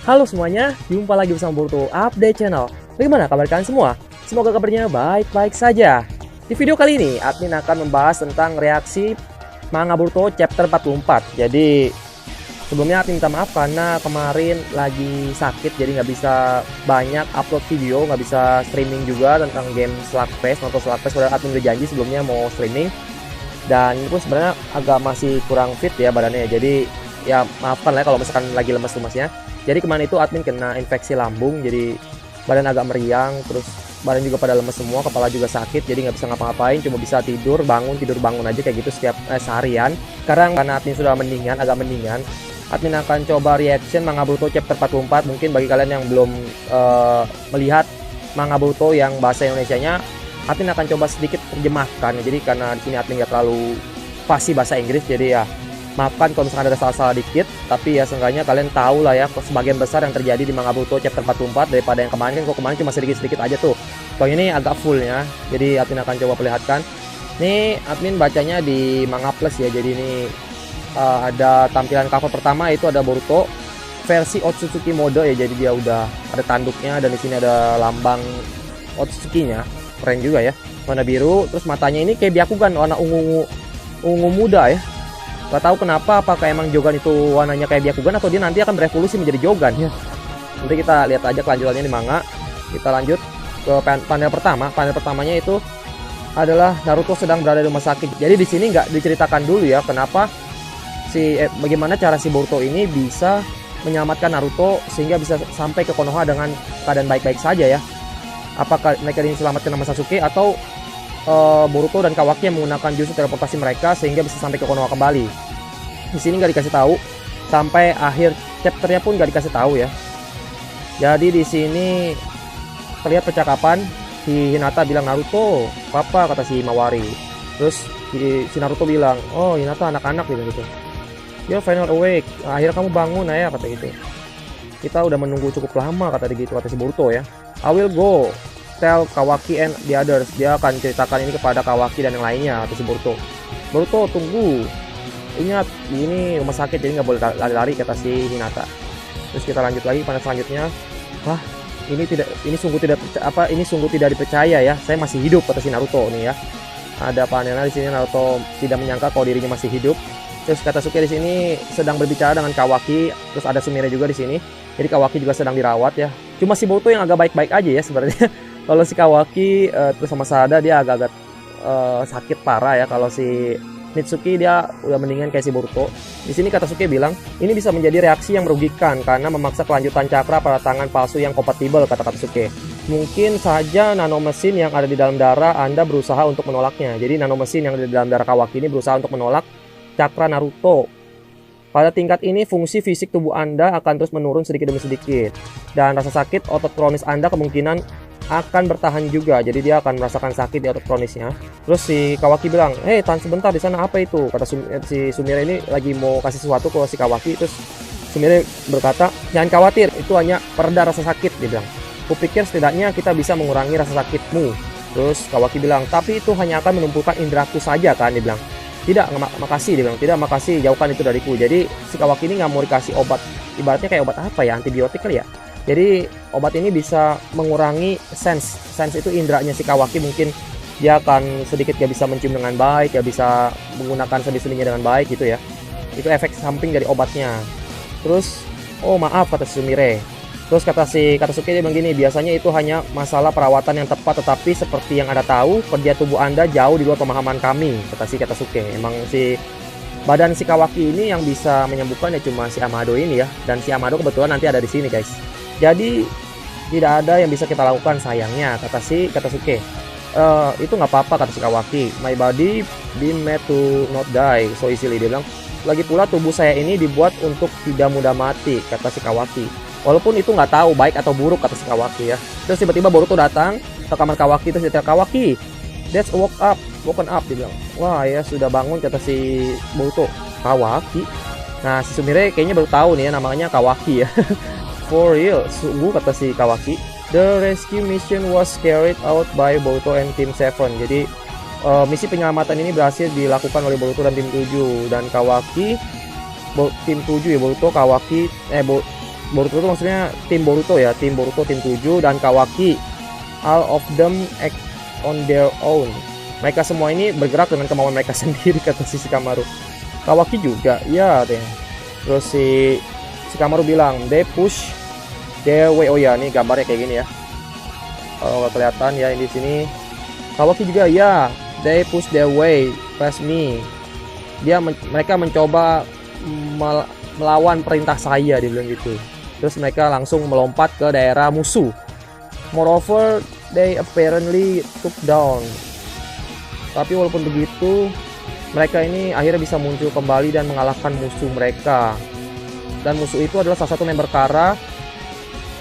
Halo semuanya, jumpa lagi bersama Boruto Update Channel. Bagaimana kabar kalian semua? Semoga kabarnya baik-baik saja. Di video kali ini, admin akan membahas tentang reaksi manga Boruto chapter 44. Jadi, sebelumnya admin minta maaf karena kemarin lagi sakit, jadi nggak bisa banyak upload video, nggak bisa streaming juga tentang game Slugfest, nonton Slugfest. Padahal admin udah janji sebelumnya mau streaming. Dan itu sebenarnya agak masih kurang fit ya badannya, jadi ya maafkan lah kalau misalkan lagi lemes-lemesnya. Jadi kemarin itu admin kena infeksi lambung, jadi badan agak meriang, terus badan juga pada lemes semua, kepala juga sakit, jadi nggak bisa ngapa-ngapain, cuma bisa tidur bangun aja kayak gitu setiap seharian. Sekarang karena admin sudah mendingan, agak mendingan, admin akan coba reaction manga Boruto chapter 44. Mungkin bagi kalian yang belum melihat manga Boruto yang bahasa Indonesianya, admin akan coba sedikit terjemahkan. Jadi karena di sini admin nggak terlalu fasih bahasa Inggris, jadi ya maafkan kalau misalkan ada salah-salah dikit, tapi ya seenggaknya kalian tahu lah ya sebagian besar yang terjadi di manga Boruto chapter 44 daripada yang kemarin. Kan kok kemarin cuma sedikit-sedikit aja tuh. Kalau ini agak full ya. Jadi admin akan coba perlihatkan. Ini admin bacanya di Manga Plus ya. Jadi ini ada tampilan cover pertama itu ada Boruto versi Otsutsuki mode ya. Jadi dia udah ada tanduknya dan di sini ada lambang Otsutsuki-nya. Keren juga ya. Warna biru, terus matanya ini kayak Byakugan warna ungu muda ya. Gak tahu kenapa, apakah emang Jogan itu warnanya kayak Byakugan atau dia nanti akan berevolusi menjadi Jogan ya. Nanti kita lihat aja kelanjutannya di manga. Kita lanjut ke panel pertama. Panel pertamanya itu adalah Naruto sedang berada di rumah sakit. Jadi di sini nggak diceritakan dulu ya kenapa bagaimana cara si Boruto ini bisa menyelamatkan Naruto sehingga bisa sampai ke Konoha dengan keadaan baik-baik saja ya. Apakah mereka ini diselamatkan sama Sasuke atau Boruto dan Kawaki yang menggunakan jurus teleportasi mereka sehingga bisa sampai ke Konoha kembali. Di sini nggak dikasih tahu, sampai akhir chapternya pun nggak dikasih tahu ya. Jadi di sini terlihat percakapan, si Hinata bilang Naruto, papa, kata si Mawari. Terus si Naruto bilang, oh Hinata anak-anak gitu. You're final awake, akhirnya kamu bangun ya, kata gitu. Kita udah menunggu cukup lama, kata si Boruto ya. I will go tell Kawaki and the others. Dia akan ceritakan ini kepada Kawaki dan yang lainnya, kata si Boruto. Boruto tunggu, ingat ini rumah sakit jadi nggak boleh lari-lari, kata si Hinata. Terus kita lanjut lagi pada selanjutnya. Wah, ini sungguh tidak dipercaya ya, saya masih hidup, kata si Naruto nih ya. Ada panelnya di sini, Naruto tidak menyangka kalau dirinya masih hidup. Terus kata Sasuke di sini sedang berbicara dengan Kawaki, terus ada Sumire juga di sini. Jadi Kawaki juga sedang dirawat ya. Cuma si Boruto yang agak baik-baik aja ya sebenarnya. Kalau si Kawaki terus sama Sarada dia agak-agak sakit parah ya. Kalau si Mitsuki dia udah mendingan kayak si Boruto. Di sini kata Sasuke bilang, ini bisa menjadi reaksi yang merugikan karena memaksa kelanjutan cakra pada tangan palsu yang kompatibel, kata Sasuke. Mungkin saja nanomesin yang ada di dalam darah Anda berusaha untuk menolaknya. Jadi nanomesin yang ada di dalam darah Kawaki ini berusaha untuk menolak cakra Naruto. Pada tingkat ini, fungsi fisik tubuh Anda akan terus menurun sedikit demi sedikit. Dan rasa sakit otot kronis Anda kemungkinan akan bertahan juga. Jadi dia akan merasakan sakit di otot kronisnya. Terus si Kawaki bilang, "Hei, tahan sebentar, di sana apa itu?" Kata si Sumire ini lagi mau kasih sesuatu ke si Kawaki. Terus Sumire berkata, "Jangan khawatir, itu hanya pereda rasa sakit," dia bilang. "Kupikir setidaknya kita bisa mengurangi rasa sakitmu." Terus Kawaki bilang, "Tapi itu hanya akan menumpukan indraku saja kan," dia bilang. "Tidak, makasih," dia bilang. "Tidak, makasih, jauhkan itu dariku." Jadi si Kawaki ini nggak mau dikasih obat, ibaratnya kayak obat apa ya, antibiotik kali ya. Jadi obat ini bisa mengurangi sense itu indranya si Kawaki. Mungkin dia akan sedikit gak bisa mencium dengan baik, gak bisa menggunakan sendi-sendinya dengan baik gitu ya. Itu efek samping dari obatnya. Terus, oh maaf, kata Sumire. Terus kata Sasuke dia bilang gini, biasanya itu hanya masalah perawatan yang tepat, tetapi seperti yang Anda tahu, kerja tubuh Anda jauh di luar pemahaman kami, kata Sasuke. Emang si badan si Kawaki ini yang bisa menyembuhkan ya cuma si Amado ini ya. Dan si Amado kebetulan nanti ada di sini guys. Jadi tidak ada yang bisa kita lakukan sayangnya, kata Sasuke. Itu nggak apa-apa, kata si Kawaki. My body been made to not die so easily, dia bilang. Lagi pula tubuh saya ini dibuat untuk tidak mudah mati, kata si Kawaki. Walaupun itu nggak tahu baik atau buruk, kata si Kawaki ya. Terus tiba-tiba Boruto datang ke kamar Kawaki, terus dia Kawaki, that's woken up, dia bilang. Wah ya sudah bangun, kata si Boruto. Kawaki. Nah si Sumire kayaknya baru tahu nih ya namanya Kawaki ya. For real, sungguh, kata si Kawaki. The rescue mission was carried out by Boruto and Team 7. Jadi misi penyelamatan ini berhasil dilakukan oleh Boruto dan Tim 7. Dan Kawaki tim 7 ya, Boruto, Kawaki, Boruto itu maksudnya tim Boruto ya, tim Boruto, tim 7 dan Kawaki. All of them act on their own. Mereka semua ini bergerak dengan kemauan mereka sendiri, kata si Shikamaru. Kawaki juga, ya deh. Terus si Shikamaru bilang, they push their way. Oh ya, nih gambarnya kayak gini ya. Kalau nggak kelihatan ya di sini. Kawaki juga, ya, they push their way past me. Mereka mencoba melawan perintah saya, dia bilang gitu. Terus mereka langsung melompat ke daerah musuh. Moreover, they apparently took down. Tapi walaupun begitu, mereka ini akhirnya bisa muncul kembali dan mengalahkan musuh mereka. Dan musuh itu adalah salah satu member Kara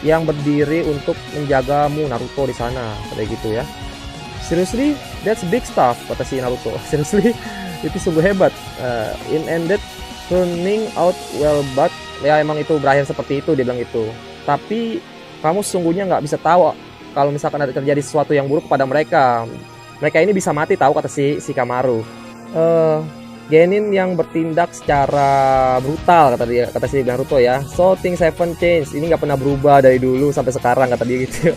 yang berdiri untuk menjagamu Naruto di sana, kayak gitu ya. Seriously, that's big stuff, kata si Naruto. Seriously, itu sungguh hebat. In ended turning out well, but ya emang itu berakhir seperti itu, dia bilang itu. Tapi kamu sesungguhnya nggak bisa tahu kalau misalkan ada terjadi sesuatu yang buruk pada mereka. Mereka ini bisa mati tahu, kata si Shikamaru. Genin yang bertindak secara brutal, kata si Naruto ya. So things haven't changed. Ini nggak pernah berubah dari dulu sampai sekarang, kata dia gitu.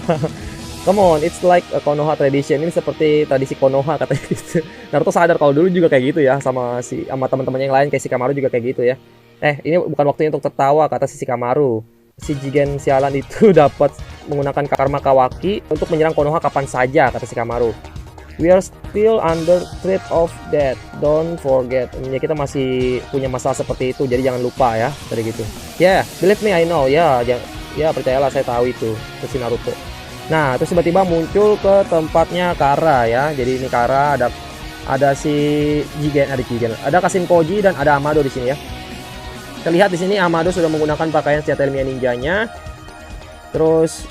Come on, it's like a Konoha tradition. Ini seperti tradisi Konoha, katanya gitu. Naruto sadar kalau dulu juga kayak gitu ya, sama teman-temannya yang lain kayak Shikamaru juga kayak gitu ya. Ini bukan waktunya untuk tertawa, kata si Shikamaru. Si Jigen sialan itu dapat menggunakan karma Kawaki untuk menyerang Konoha kapan saja, kata Shikamaru. We are still under threat of that. Don't forget. Ya, kita masih punya masalah seperti itu, jadi jangan lupa ya, tadi gitu. Yeah, believe me, I know. Ya, percayalah, saya tahu itu, si Naruto. Nah, terus tiba-tiba muncul ke tempatnya Kara ya. Jadi ini Kara, ada si Jigen, ada Kashin Koji dan ada Amado di sini ya. Terlihat di sini Amado sudah menggunakan pakaian senjata ilmiah ninjanya. Terus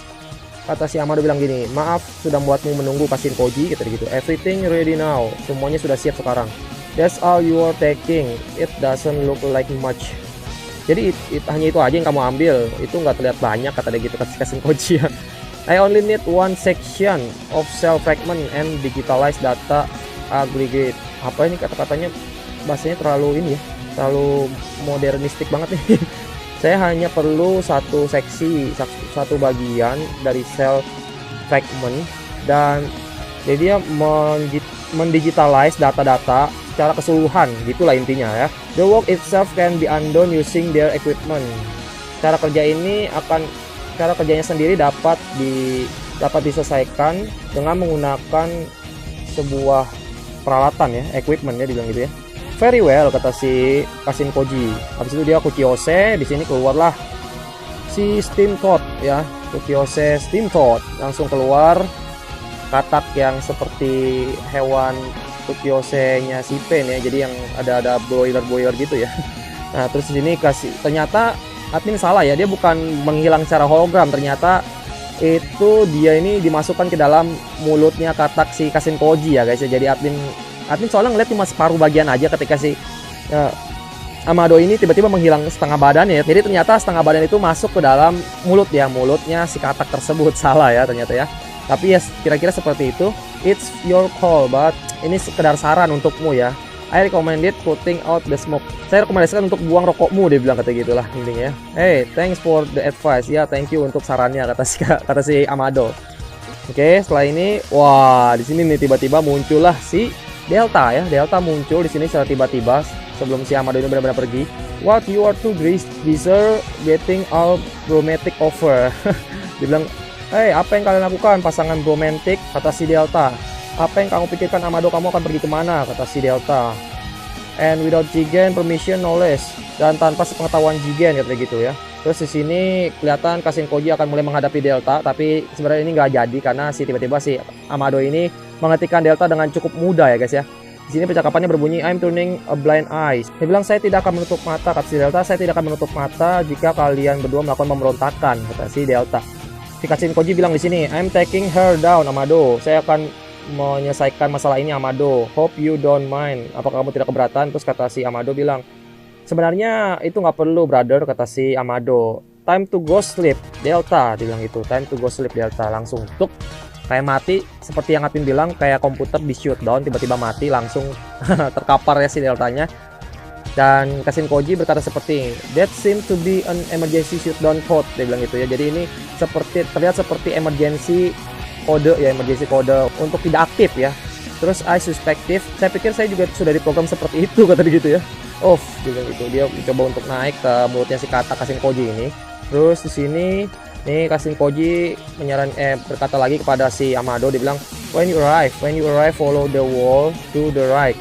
kata si Amado bilang gini, maaf sudah membuatmu menunggu, Kashin Koji, gitu gitu. Everything ready now. Semuanya sudah siap sekarang. That's all you are taking. It doesn't look like much. Jadi hanya itu aja yang kamu ambil. Itu nggak terlihat banyak, kata dia gitu, Kashin Koji ya. I only need one section of cell fragment and digitalized data aggregate. Apa ini kata-katanya, bahasanya terlalu ini ya, terlalu modernistik banget nih. Saya hanya perlu satu seksi, satu bagian dari cell fragment, dan jadi dia mendigitalize data-data secara keseluruhan, gitulah intinya ya. The work itself can be undone using their equipment. Cara kerjanya sendiri dapat diselesaikan dengan menggunakan sebuah peralatan ya, equipment ya, dibilang gitu ya. Very well, kata si Kashin Koji. Habis itu dia Kuchiyose, di sini keluarlah si Steam Toad ya, Kuchiyose Steam Toad, langsung keluar katak yang seperti hewan Kuchiyose-nya si Pain ya, jadi yang ada boiler gitu ya. Nah, terus di sini ternyata admin salah ya, dia bukan menghilang secara hologram, ternyata itu dia ini dimasukkan ke dalam mulutnya katak si Kashin Koji ya guys ya. Jadi admin soalnya ngeliat cuma separuh bagian aja ketika si Amado ini tiba-tiba menghilang setengah badannya ya. Jadi ternyata setengah badan itu masuk ke dalam mulutnya si katak tersebut. Salah ya ternyata ya, tapi ya kira-kira seperti itu. It's your call, but ini sekedar saran untukmu ya. I recommended putting out the smoke. Saya rekomendasikan untuk buang rokokmu, dia bilang, kata gitulah intinya. Hey, thanks for the advice. Ya, thank you untuk sarannya, kata si Amado. Oke, setelah ini, wah, di sini nih tiba-tiba muncullah si Delta ya. Delta muncul di sini secara tiba-tiba sebelum si Amado ini benar-benar pergi. What you are too greaser getting all romantic over. Dia bilang, hey, apa yang kalian lakukan pasangan romantik, kata si Delta. Apa yang kamu pikirkan Amado, kamu akan pergi kemana, kata si Delta. And without Jigen permission knowledge, dan tanpa sepengetahuan Jigen, kata gitu ya. Terus di sini kelihatan Kashin Koji akan mulai menghadapi Delta, tapi sebenarnya ini nggak jadi karena tiba-tiba si Amado ini menghentikan Delta dengan cukup mudah ya guys ya. Di sini percakapannya berbunyi, I'm turning a blind eye. Dia bilang, saya tidak akan menutup mata, kata si Delta. Saya tidak akan menutup mata jika kalian berdua melakukan pemberontakan, kata si Delta. Si Kashin Koji bilang di sini, I'm taking her down, Amado. Saya akan menyelesaikan masalah ini, Amado. Hope you don't mind. Apakah kamu tidak keberatan? Terus kata si Amado bilang, sebenarnya itu nggak perlu, brother, kata si Amado. Time to go sleep, Delta, dibilang gitu. Time to go sleep, Delta. Langsung tuk, kayak mati, seperti yang admin bilang, kayak komputer di shutdown, tiba-tiba mati, langsung terkapar ya si Deltanya. Dan Kashin Koji berkata seperti, "That seems to be an emergency shutdown code." Dia bilang gitu ya. Jadi ini terlihat seperti emergency kode ya, emergency kode untuk tidak aktif ya. Terus I suspective, saya pikir saya juga sudah diprogram seperti itu, kata dia gitu ya. Off, dia bilang gitu. Dia mencoba untuk naik ke mulutnya si kata Kashin Koji ini. Terus di sini nih Kashin Koji berkata lagi kepada si Amado, dia bilang, when you arrive, follow the wall to the right.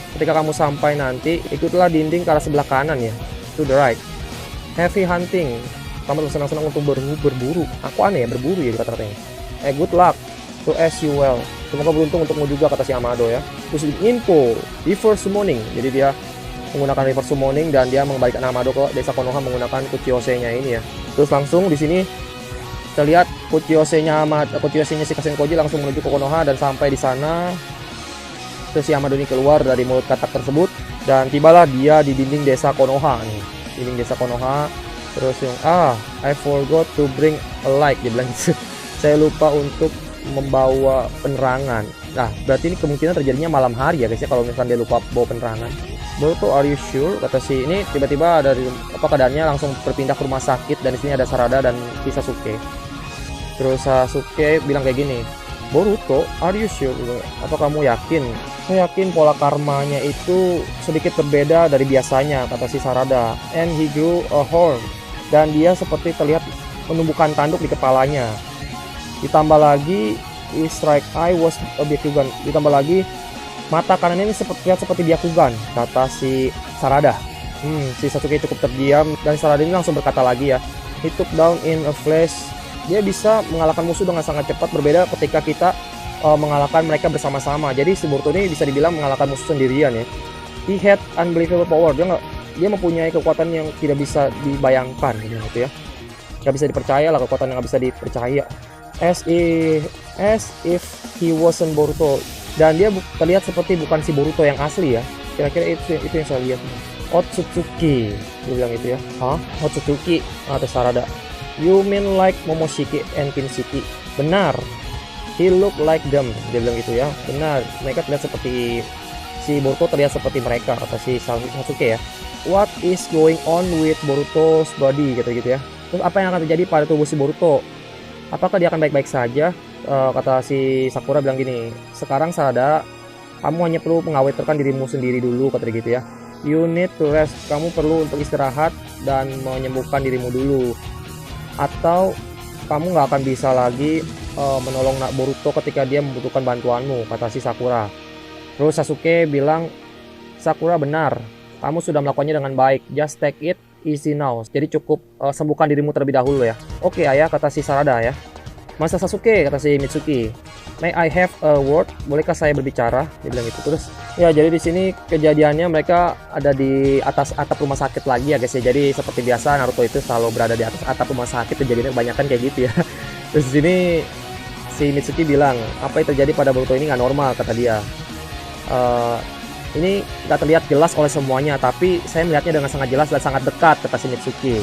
Ketika kamu sampai nanti, ikutlah dinding ke arah sebelah kanan ya, to the right. Heavy hunting, kamu harus senang-senang untuk berburu. Aku aneh ya, berburu ya kata-katanya. Good luck to as you well. Semoga beruntung untukmu juga, kata si Amado ya. Terus info, reverse summoning. Jadi dia menggunakan reverse summoning dan dia mengembalikan Amado ke desa Konoha menggunakan Kuchiyose-nya ini ya. Terus langsung di sini terlihat Kuchiyose-nya si Kashin Koji langsung menuju ke Konoha dan sampai di sana. Terus si Amado ini keluar dari mulut katak tersebut dan tibalah dia di dinding desa Konoha nih. Dinding desa Konoha. Terus yang I forgot to bring a light, dia bilang gitu. Saya lupa untuk membawa penerangan. Nah, berarti ini kemungkinan terjadinya malam hari ya guys ya, kalau misalkan dia lupa bawa penerangan. Boruto, are you sure? Kata si ini tiba-tiba dari keadaannya langsung berpindah ke rumah sakit dan di sini ada Sarada dan si Sasuke. Terus Sasuke bilang kayak gini, Boruto, are you sure? Apa kamu yakin? Saya yakin pola karmanya itu sedikit berbeda dari biasanya, kata si Sarada. And he grew a horn. Dan dia seperti terlihat menumbuhkan tanduk di kepalanya. Ditambah lagi, his right eye was a Byakugan. Ditambah lagi, mata kanannya ini terlihat seperti Byakugan, kata si Sarada. Si Sasuke cukup terdiam dan Sarada ini langsung berkata lagi ya, he took down in a flash. Dia bisa mengalahkan musuh dengan sangat cepat, berbeda ketika kita mengalahkan mereka bersama-sama. Jadi si Boruto ini bisa dibilang mengalahkan musuh sendirian ya. He had unbelievable power. Dia mempunyai kekuatan yang tidak bisa dibayangkan gitu ya. Gak bisa dipercaya lah, kekuatan yang gak bisa dipercaya. As if he wasn't Boruto. Dan dia terlihat seperti bukan si Boruto yang asli ya. Kira-kira itu yang saya lihat. Otsutsuki, dia bilang itu ya. Otsutsuki atau Sarada. You mean like Momoshiki and Kinshiki? Benar. He look like them, dia bilang gitu ya. Benar, mereka terlihat seperti si Boruto, terlihat seperti mereka, kata si Sasuke ya. What is going on with Boruto's body, gitu ya. Terus apa yang akan terjadi pada tubuh si Boruto? Apakah dia akan baik-baik saja? Kata si Sakura bilang gini, sekarang Sarada, kamu hanya perlu mengawetkan dirimu sendiri dulu, kata dia gitu ya. You need to rest, kamu perlu untuk istirahat dan menyembuhkan dirimu dulu. Atau kamu nggak akan bisa lagi menolong Boruto ketika dia membutuhkan bantuanmu, kata si Sakura. Terus Sasuke bilang, Sakura benar, kamu sudah melakukannya dengan baik, just take it easy now. Jadi cukup sembuhkan dirimu terlebih dahulu ya. Oke ayah, kata si Sarada ya. Masa Sasuke, kata si Mitsuki, may I have a word? Bolehkah saya berbicara? Dia bilang gitu. Terus ya, jadi di sini kejadiannya mereka ada di atas atap rumah sakit lagi ya guys ya. Jadi seperti biasa Naruto itu selalu berada di atas atap rumah sakit, kejadiannya kebanyakan kayak gitu ya. Terus di sini si Mitsuki bilang, apa yang terjadi pada Boruto ini nggak normal, kata dia. Ini nggak terlihat jelas oleh semuanya, tapi saya melihatnya dengan sangat jelas dan sangat dekat, kata si Mitsuki.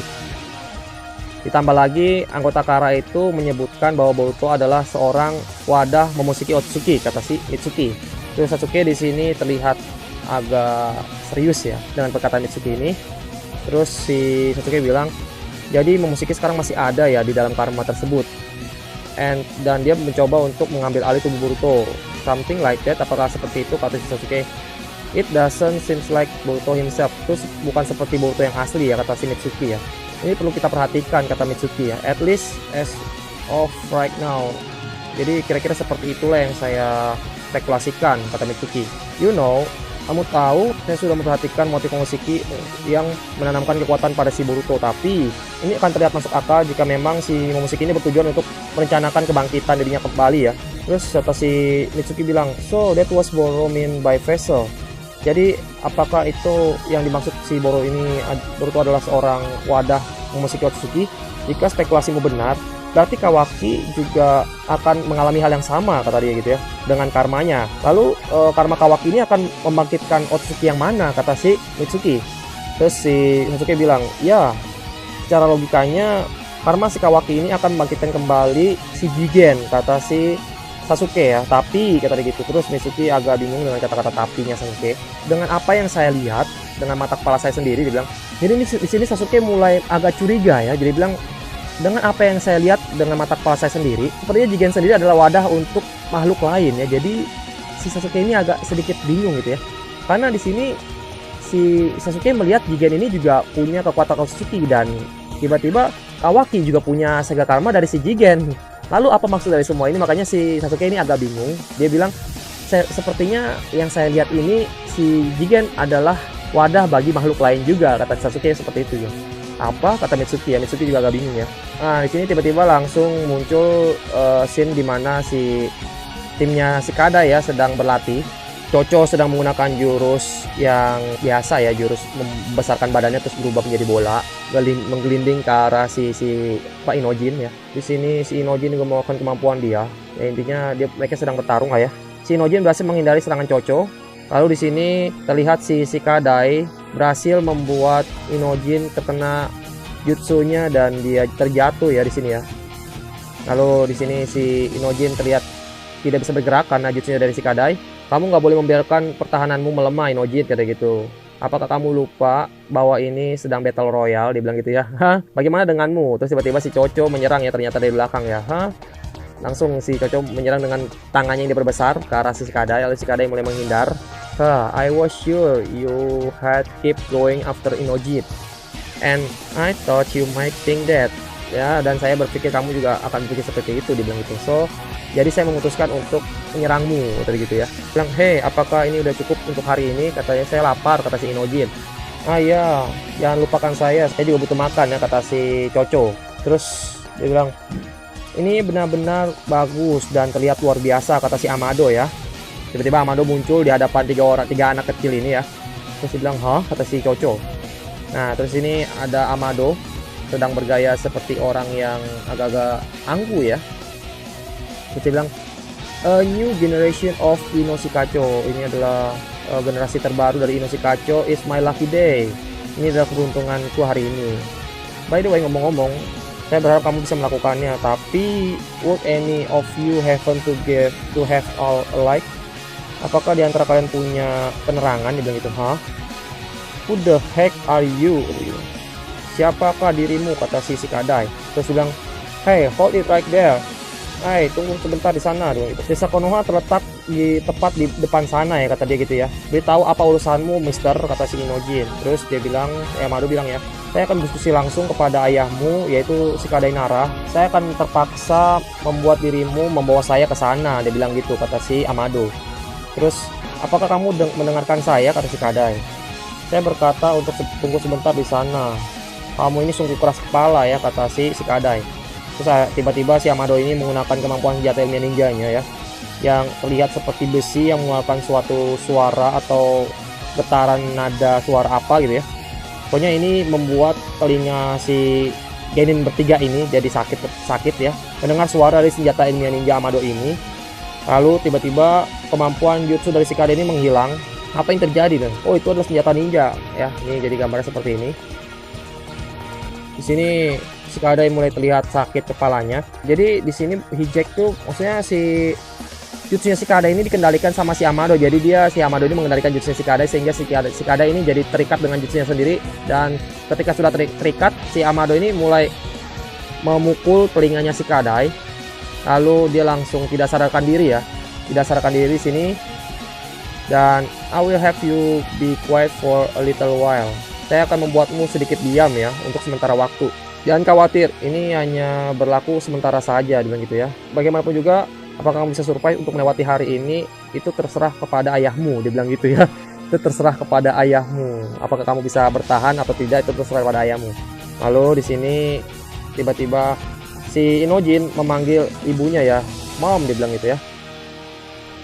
Ditambah lagi, anggota Kara itu menyebutkan bahwa Boruto adalah seorang wadah Momoshiki Otsutsuki, kata si Mitsuki. Terus Sasuke di sini terlihat agak serius ya dengan perkataan Mitsuki ini. Terus si Sasuke bilang, jadi Momoshiki sekarang masih ada ya di dalam karma tersebut. Dan dia mencoba untuk mengambil alih tubuh Boruto. Something like that, apakah seperti itu, kata si Sasuke. It doesn't seems like Boruto himself. Terus bukan seperti Boruto yang asli ya, kata si Mitsuki ya. Ini perlu kita perhatikan, kata Mitsuki ya. At least as of right now. Jadi kira-kira seperti itulah yang saya spekulasikan, kata Mitsuki. You know, kamu tahu, saya sudah memperhatikan motif Momoshiki yang menanamkan kekuatan pada si Boruto. Tapi ini akan terlihat masuk akal jika memang si Momoshiki ini bertujuan untuk merencanakan kebangkitan dirinya kembali ya. Terus kata si Mitsuki bilang, so that was Boruto mean by vessel. Jadi apakah itu yang dimaksud si Boruto adalah seorang wadah Momoshiki Otsutsuki? Jika spekulasimu benar, berarti Kawaki juga akan mengalami hal yang sama, kata dia gitu ya, dengan karmanya. Lalu karma Kawaki ini akan membangkitkan Otsutsuki yang mana, kata si Mitsuki. Terus si Mitsuki bilang, ya secara logikanya karma si Kawaki ini akan membangkitkan kembali si Jigen, kata si Sasuke ya, tapi kata dia gitu. Terus Mitsuki agak bingung dengan kata-kata tapinya Sasuke. Dengan apa yang saya lihat dengan mata kepala saya sendiri, dia bilang. Jadi di sini Sasuke mulai agak curiga ya. Jadi bilang dengan apa yang saya lihat dengan mata kepala saya sendiri, sepertinya Jigen sendiri adalah wadah untuk makhluk lain ya. Jadi si Sasuke ini agak sedikit bingung gitu ya. Karena di sini si Sasuke melihat Jigen ini juga punya kekuatan Otsutsuki dan tiba-tiba Kawaki juga punya Sega Karma dari si Jigen. Lalu apa maksud dari semua ini? Makanya si Sasuke ini agak bingung. Dia bilang, sepertinya yang saya lihat ini si Jigen adalah wadah bagi makhluk lain juga, kata Sasuke seperti itu ya. Apa kata Mitsuki ya? Mitsuki juga agak bingung ya. Nah di sini tiba-tiba langsung muncul scene dimana si timnya si Kada ya sedang berlatih. Chocho sedang menggunakan jurus yang biasa ya, jurus membesarkan badannya terus berubah menjadi bola, menggelinding ke arah si Pak Inojin ya. Di sini si Inojin juga melakukan kemampuan dia. Ya, intinya mereka sedang bertarung lah ya. Si Inojin berhasil menghindari serangan Chocho. Lalu di sini terlihat si Kadai berhasil membuat Inojin terkena jutsunya dan dia terjatuh ya di sini ya. Lalu di sini si Inojin terlihat tidak bisa bergerak karena jutsunya dari si Kadai. Kamu nggak boleh membiarkan pertahananmu melemah, Inojin, kata gitu. Apakah kamu lupa bahwa ini sedang battle royale? Dia bilang gitu ya. Hah? Bagaimana denganmu? Terus tiba-tiba si Chocho menyerang ya, ternyata dari belakang ya. Hah? Langsung si Chocho menyerang dengan tangannya yang diperbesar ke arah si Kadai. Lalu si Kadai mulai menghindar. I was sure you had keep going after Inojin. And I thought you might think that. Ya, dan saya berpikir kamu juga akan berpikir seperti itu, dibilang gitu. So, jadi saya memutuskan untuk menyerangmu, tadi gitu ya. Bilang, hey, apakah ini udah cukup untuk hari ini? Katanya saya lapar, kata si Inojin. Ah iya, jangan lupakan saya juga butuh makan ya, kata si Chocho. Terus dia bilang, ini benar-benar bagus dan terlihat luar biasa, kata si Amado ya. Tiba-tiba Amado muncul di hadapan tiga anak kecil ini ya. Terus dia bilang, hah, kata si Chocho. Nah, terus ini ada Amado sedang bergaya seperti orang yang agak-agak angkuh ya. Terus dia bilang, a new generation of Inoshikacho. Ini adalah generasi terbaru dari Inoshikacho. Is my lucky day. Ini adalah keberuntunganku hari ini. By the way, ngomong-ngomong, saya berharap kamu bisa melakukannya. Tapi would any of you happen to have all alike? Apakah di antara kalian punya penerangan? Dia bilang gitu. Hah? Who the heck are you? Siapakah dirimu, kata si Kadai. Terus bilang, hey, hold it right there. Hai, tunggu sebentar di sana. Desa Konoha terletak tepat di depan sana ya, kata dia gitu ya. Beritahu apa urusanmu, Mister, kata si Inojin. Terus dia bilang, Amado bilang ya, saya akan berdiskusi langsung kepada ayahmu, yaitu si Kadai Nara. Saya akan terpaksa membuat dirimu membawa saya ke sana. Dia bilang gitu, kata si Amado. Terus, apakah kamu mendengarkan saya, kata si Kadai. Saya berkata untuk tunggu sebentar di sana. Kamu ini sungguh keras kepala ya, kata si Kadai. Terus tiba-tiba si Amado ini menggunakan kemampuan senjata ilmiah ninjanya ya, yang terlihat seperti besi yang mengeluarkan suatu suara atau getaran nada suara apa gitu ya. Pokoknya ini membuat telinga si Genin bertiga ini jadi sakit ya mendengar suara dari senjata ilmiah ninja Amado ini. Lalu tiba-tiba kemampuan jutsu dari si Kadai ini menghilang. Apa yang terjadi dan? Oh, itu adalah senjata ninja ya. Ini jadi gambarnya seperti ini. Di sini si Kadai mulai terlihat sakit kepalanya. Jadi di sini Hijack tuh maksudnya si jutsunya si Kadai ini dikendalikan sama si Amado. Jadi si Amado ini mengendalikan jutsunya si Kadai sehingga si Kadai ini jadi terikat dengan jutsunya sendiri. Dan ketika sudah terikat, si Amado ini mulai memukul telinganya si Kadai. Lalu dia langsung tidak sadarkan diri ya. Tidak sadarkan diri di sini. Dan I will have you be quiet for a little while. Saya akan membuatmu sedikit diam ya untuk sementara waktu. Jangan khawatir, ini hanya berlaku sementara saja, dengan gitu ya. Bagaimanapun juga, apakah kamu bisa survive untuk melewati hari ini, itu terserah kepada ayahmu, dia bilang gitu ya. Itu terserah kepada ayahmu. Apakah kamu bisa bertahan atau tidak, itu terserah kepada ayahmu. Lalu di sini tiba-tiba si Inojin memanggil ibunya ya, Mom, dia bilang gitu ya.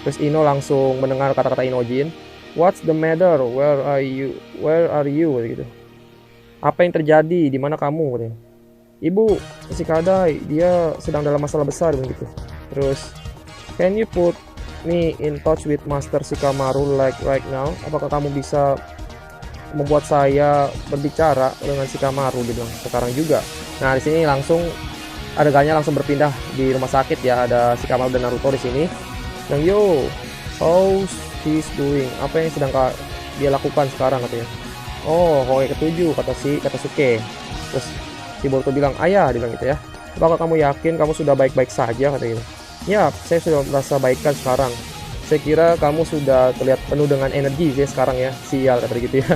Terus Ino langsung mendengar kata-kata Inojin. What's the matter? Where are you? Gitu. Apa yang terjadi? Di mana kamu? Gitu. Ibu, si Kadai, dia sedang dalam masalah besar begitu. Terus, can you put me in touch with Master Shikamaru like right now? Apakah kamu bisa membuat saya berbicara dengan Shikamaru? Dia bilang sekarang juga. Nah, di sini langsung adegannya langsung berpindah di rumah sakit ya. Ada Shikamaru dan Naruto di sini. Dan yo, how he's doing? Apa yang sedang dia lakukan sekarang katanya? Oh, Hokage ke-7 kata Suke. Terus si Boruto bilang, "Ayah," dia bilang gitu ya. "Apakah kamu yakin kamu sudah baik-baik saja?" kata gitu. "Ya, saya sudah merasa baikkan sekarang. Saya kira kamu sudah terlihat penuh dengan energi ya sekarang ya." Sial kata gitu ya.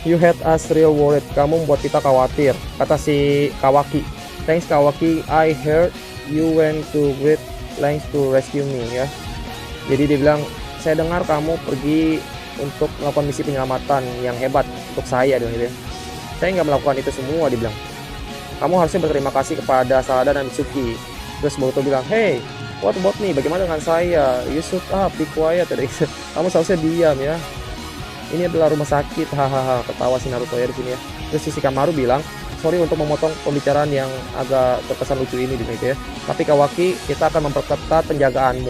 "You had us real worried." Kamu membuat kita khawatir, kata si Kawaki. "Thanks Kawaki, I heard you went to great lengths to rescue me." Ya. Jadi dia bilang, "Saya dengar kamu pergi untuk melakukan misi penyelamatan yang hebat untuk saya," dia gitu ya. "Saya nggak melakukan itu semua," dia bilang. "Kamu harusnya berterima kasih kepada Sarada dan Mitsuki." Terus Boruto bilang, "Hey, what about me? Bagaimana dengan saya? You should up, be quiet." "Kamu seharusnya diam ya. Ini adalah rumah sakit." Hahaha, ketawa si Naruto ya di sini ya. Terus si Shikamaru bilang, "Sorry untuk memotong pembicaraan yang agak terkesan lucu ini," gitu ya. "Tapi Kawaki, kita akan memperketat penjagaan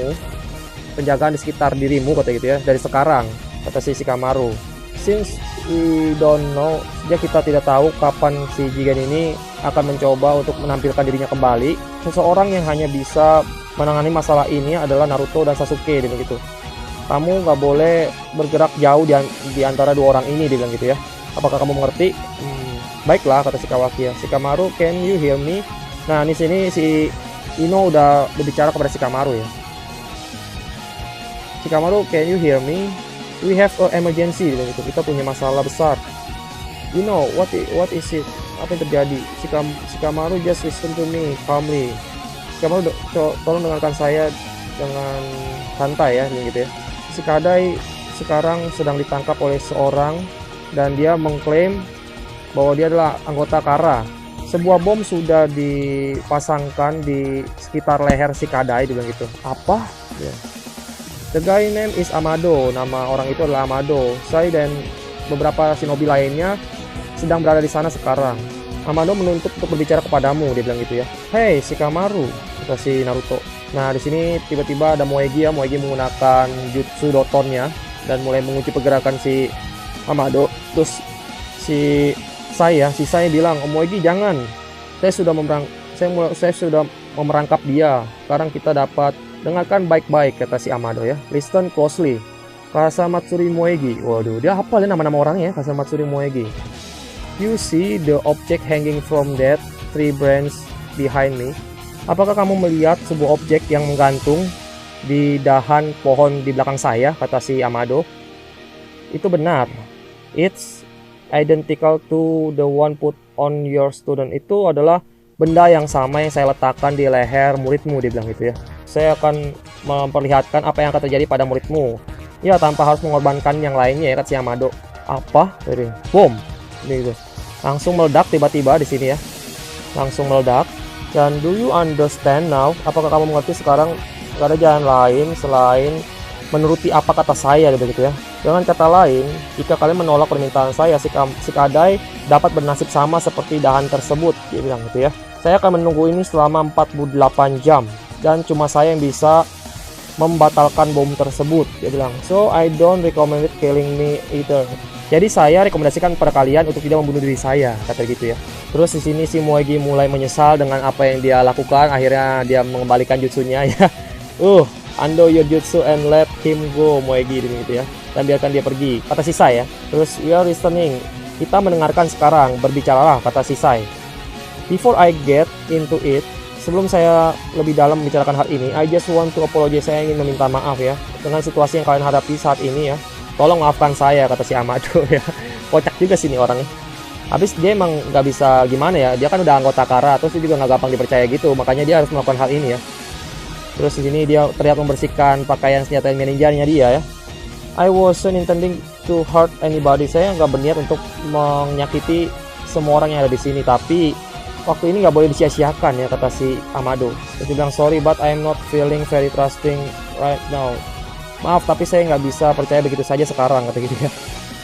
di sekitar dirimu," kata gitu ya, "dari sekarang," kata si Shikamaru. "Since we don't know," sejak kita tidak tahu kapan si Jigen ini akan mencoba untuk menampilkan dirinya kembali, seseorang yang hanya bisa menangani masalah ini adalah Naruto dan Sasuke, dia bilang gitu. "Kamu nggak boleh bergerak jauh di antara dua orang ini," dia bilang gitu ya. "Apakah kamu mengerti?" "Baiklah," kata si Kawaki ya. "Shikamaru, can you hear me?" Nah, di sini si Ino udah berbicara kepada Shikamaru ya. "Shikamaru, can you hear me? We have an emergency," gitu. "Kita punya masalah besar." "You know what is it?" "Apa yang terjadi?" Shikamaru, "Just listen to me calmly." "Shikamaru, tolong dengarkan saya dengan santai ya," gitu ya. "Si Kadai sekarang sedang ditangkap oleh seorang dan dia mengklaim bahwa dia adalah anggota Kara. Sebuah bom sudah dipasangkan di sekitar leher si Kadai," dia bilang gitu. "Apa?" Ya. "The guy name is Amado." Nama orang itu adalah Amado. "Saya dan beberapa shinobi lainnya sedang berada di sana sekarang. Amado menuntut untuk berbicara kepadamu," dia bilang gitu ya. "Hey, Shikamaru," kata si Naruto. Nah, di sini tiba-tiba ada Moegi ya. Moegi menggunakan jutsu Dotonnya dan mulai mengunci pergerakan si Amado. Terus si saya bilang, "Oh, Moegi jangan. Saya sudah memerangkap dia. Sekarang kita dapat dengarkan baik-baik," kata si Amado ya. "Listen closely. Kasamatsuri Moegi." Waduh, dia hafal ya nama-nama orangnya ya, Kasamatsuri Moegi. "You see the object hanging from that tree branch behind me?" "Apakah kamu melihat sebuah objek yang menggantung di dahan pohon di belakang saya?" kata si Amado. "Itu benar. It's identical to the one put on your student." "Itu adalah benda yang sama yang saya letakkan di leher muridmu," dia bilang gitu ya. "Saya akan memperlihatkan apa yang akan terjadi pada muridmu. Ya, tanpa harus mengorbankan yang lainnya," ya kata si Amado. "Apa?" Boom. Ini gitu. Langsung meledak tiba-tiba di sini ya. Langsung meledak. Dan "Do you understand now?" Apakah kamu mengerti sekarang? Gak ada jalan lain selain menuruti apa kata saya, gitu ya. "Dengan kata lain, jika kalian menolak permintaan saya, si Kadai dapat bernasib sama seperti dahan tersebut," dia bilang gitu ya. "Saya akan menunggu ini selama 48 jam dan cuma saya yang bisa membatalkan bom tersebut," dia bilang. "So I don't recommend it killing me either." Jadi saya rekomendasikan kepada kalian untuk tidak membunuh diri saya, kata gitu ya. Terus di sini si Moegi mulai menyesal dengan apa yang dia lakukan. Akhirnya dia mengembalikan jutsunya ya. "Undo your jutsu and let him go," Moegi gitu ya. "Dan biarkan dia pergi," kata Shisai ya. Terus "We are listening." "Kita mendengarkan sekarang, berbicaralah," kata Shisai. "Before I get into it," sebelum saya lebih dalam membicarakan hal ini, "I just want to apologize." Saya ingin meminta maaf ya dengan situasi yang kalian hadapi saat ini ya. "Tolong maafkan saya," kata si Amado ya. Kocak juga sini orangnya. Habis dia emang nggak bisa gimana ya. Dia kan udah anggota Kara, terus dia juga nggak gampang dipercaya gitu. Makanya dia harus melakukan hal ini ya. Terus di sini dia terlihat membersihkan pakaian senjata ninjanya dia ya. "I wasn't intending to hurt anybody." Saya nggak berniat untuk menyakiti semua orang yang ada di sini. Tapi waktu ini nggak boleh disia-siakan ya, kata si Amado. Terus dia bilang, "Sorry, but I'm not feeling very trusting right now." "Maaf, tapi saya nggak bisa percaya begitu saja sekarang," kata gitu ya.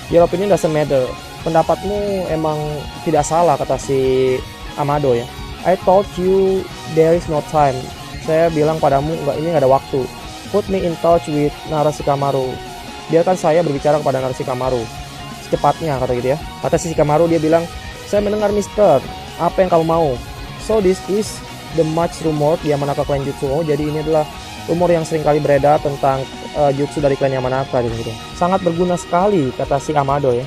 "Your opinion doesn't matter." Pendapatmu emang tidak salah, kata si Amado ya. "I told you there is no time." Saya bilang padamu ini nggak ada waktu. "Put me in touch with Narashikamaru." Biarkan saya berbicara kepada Narashikamaru secepatnya, kata gitu ya. Kata si Shikamaru, dia bilang, "Saya mendengar, Mister. Apa yang kamu mau?" "So this is the much rumor di Yamanaka Clan Jutsu. Oh, jadi ini adalah rumor yang sering kali beredar tentang jutsu dari klan Yamanaka gitu. Sangat berguna sekali, kata si Amado ya.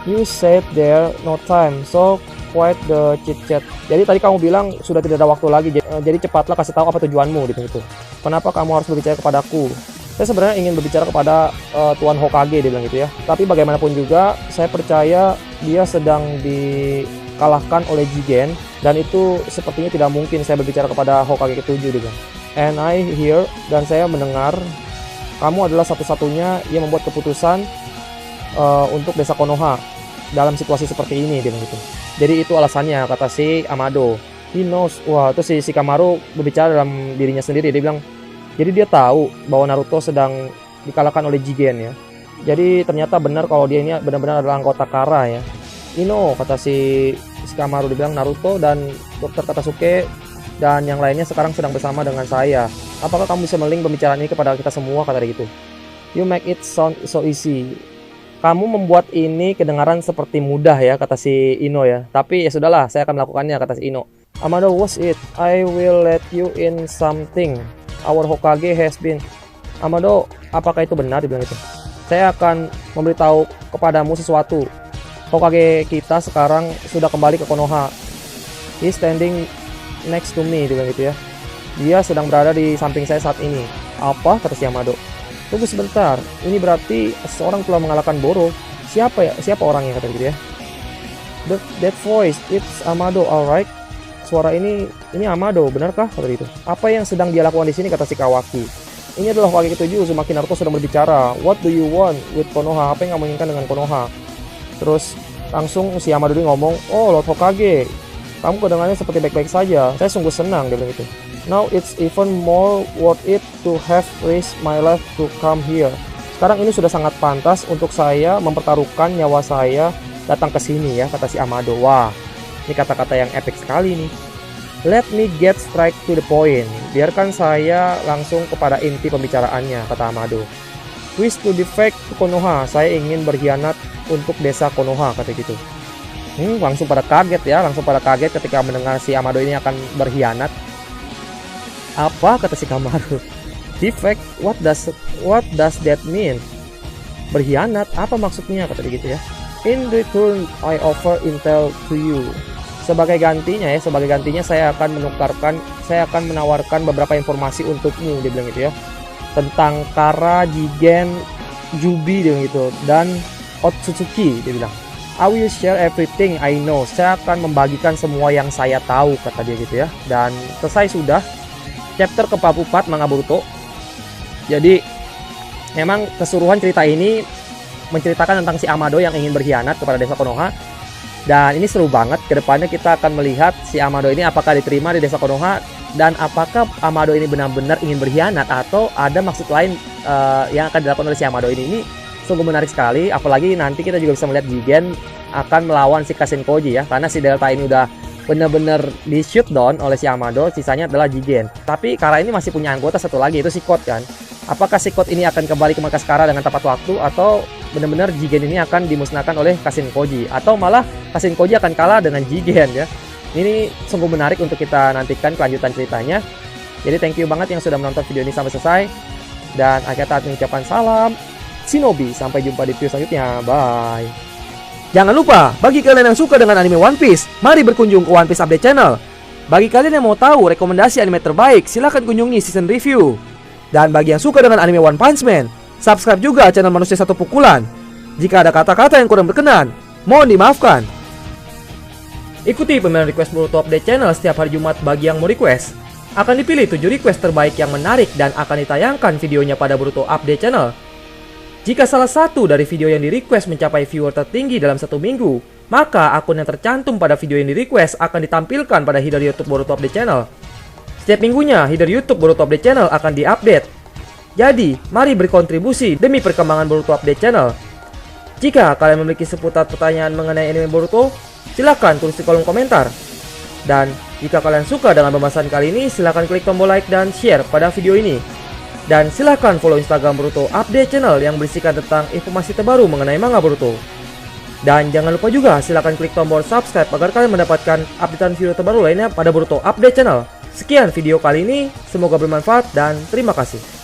You said there no time, so quite the chit chat. Jadi tadi kamu bilang sudah tidak ada waktu lagi, jadi cepatlah kasih tahu apa tujuanmu gitu. Kenapa kamu harus berbicara kepadaku? Saya sebenarnya ingin berbicara kepada Tuan Hokage, dia bilang gitu ya. Tapi bagaimanapun juga, saya percaya dia sedang dikalahkan oleh Jigen, dan itu sepertinya tidak mungkin saya berbicara kepada Hokage ke-7 dia bilang. And I hear, dan saya mendengar, kamu adalah satu-satunya yang membuat keputusan untuk desa Konoha dalam situasi seperti ini, dia bilang gitu. Jadi itu alasannya, kata si Amado. He knows. Wah, itu si Shikamaru berbicara dalam dirinya sendiri. Dia bilang, jadi dia tahu bahwa Naruto sedang dikalahkan oleh Jigen ya. Jadi ternyata benar kalau dia ini benar-benar adalah anggota Kara ya. Ino, kata si Shikamaru, dia bilang Naruto dan Dr. Katasuke dan yang lainnya sekarang sedang bersama dengan saya. Apakah kamu bisa melink pembicaraan ini kepada kita semua, kata dia gitu. You make it sound so easy. Kamu membuat ini kedengaran seperti mudah ya, kata si Ino ya. Tapi ya sudahlah, saya akan melakukannya, kata si Ino. Amado, what's it? I will let you in something. Our Hokage has been. Amado, apakah itu benar? Dibilang itu. Saya akan memberitahu kepadamu sesuatu. Hokage kita sekarang sudah kembali ke Konoha. He's standing next to me, dibilang gitu ya. Dia sedang berada di samping saya saat ini. Apa? Kata si Amado. Tunggu sebentar, ini berarti seorang telah mengalahkan Boro. Siapa ya? Siapa orangnya, kata gitu ya? That voice, it's Amado, alright. Suara ini Amado, benarkah? Kata gitu. Apa yang sedang dia lakukan di sini, kata si Kawaki. Ini adalah Hokage ke-7, Uzumaki Naruto sedang berbicara. What do you want with Konoha? Apa yang kamu inginkan dengan Konoha? Terus langsung si Amado ini ngomong, oh Lord Hokage, kamu kedengarannya seperti baik-baik saja. Saya sungguh senang, dia bilang gitu. Now it's even more worth it to have risked my life to come here. Sekarang ini sudah sangat pantas untuk saya mempertaruhkan nyawa saya datang ke sini ya, kata si Amado. Wah, ini kata-kata yang epic sekali nih. Let me get straight to the point. Biarkan saya langsung kepada inti pembicaraannya, kata Amado. Wish to defect to Konoha. Saya ingin berkhianat untuk desa Konoha, kata gitu. Langsung pada kaget ya, ketika mendengar si Amado ini akan berkhianat. Apa, kata si Kamaru? Defect? What does that mean? Berkhianat? Apa maksudnya, kata dia gitu ya. In return, I offer intel to you. Sebagai gantinya saya akan menawarkan beberapa informasi untukmu, dia bilang gitu ya. Tentang Kara, Jigen, Jubi, dia bilang gitu, dan Otsutsuki, dia bilang. I will share everything I know. Saya akan membagikan semua yang saya tahu, kata dia gitu ya. Dan selesai sudah chapter ke-44 manga Boruto. Jadi memang keseluruhan cerita ini menceritakan tentang si Amado yang ingin berkhianat kepada desa Konoha. Dan ini seru banget. Kedepannya kita akan melihat si Amado ini apakah diterima di desa Konoha, dan apakah Amado ini benar-benar ingin berkhianat atau ada maksud lain yang akan dilakukan oleh si Amado ini. Ini sungguh menarik sekali. Apalagi nanti kita juga bisa melihat Jigen akan melawan si Kashin Koji ya, karena si Delta ini udah benar-benar di shoot down oleh si Amado, sisanya adalah Jigen. Tapi Kara ini masih punya anggota satu lagi, itu Sikot kan. Apakah Sikot ini akan kembali ke markas Kara dengan tepat waktu, atau benar-benar Jigen ini akan dimusnahkan oleh Kashin Koji, atau malah Kashin Koji akan kalah dengan Jigen ya. Ini sungguh menarik untuk kita nantikan kelanjutan ceritanya. Jadi thank you banget yang sudah menonton video ini sampai selesai. Dan akhir kata mengucapkan salam Shinobi, sampai jumpa di video selanjutnya. Bye. Jangan lupa, bagi kalian yang suka dengan anime One Piece, mari berkunjung ke One Piece Update Channel. Bagi kalian yang mau tahu rekomendasi anime terbaik, silahkan kunjungi season review. Dan bagi yang suka dengan anime One Punch Man, subscribe juga channel Manusia Satu Pukulan. Jika ada kata-kata yang kurang berkenan, mohon dimaafkan. Ikuti pemilihan request Boruto Update Channel setiap hari Jumat bagi yang mau request. Akan dipilih 7 request terbaik yang menarik dan akan ditayangkan videonya pada Boruto Update Channel. Jika salah satu dari video yang di-request mencapai viewer tertinggi dalam 1 minggu, maka akun yang tercantum pada video yang di-request akan ditampilkan pada header YouTube Boruto Update Channel. Setiap minggunya, header YouTube Boruto Update Channel akan di-update. Jadi, mari berkontribusi demi perkembangan Boruto Update Channel. Jika kalian memiliki seputar pertanyaan mengenai anime Boruto, silahkan tulis di kolom komentar. Dan jika kalian suka dengan pembahasan kali ini, silahkan klik tombol like dan share pada video ini. Dan silahkan follow Instagram Boruto Update Channel yang berisikan tentang informasi terbaru mengenai manga Boruto. Dan jangan lupa juga silahkan klik tombol subscribe agar kalian mendapatkan updatean video terbaru lainnya pada Boruto Update Channel. Sekian video kali ini, semoga bermanfaat dan terima kasih.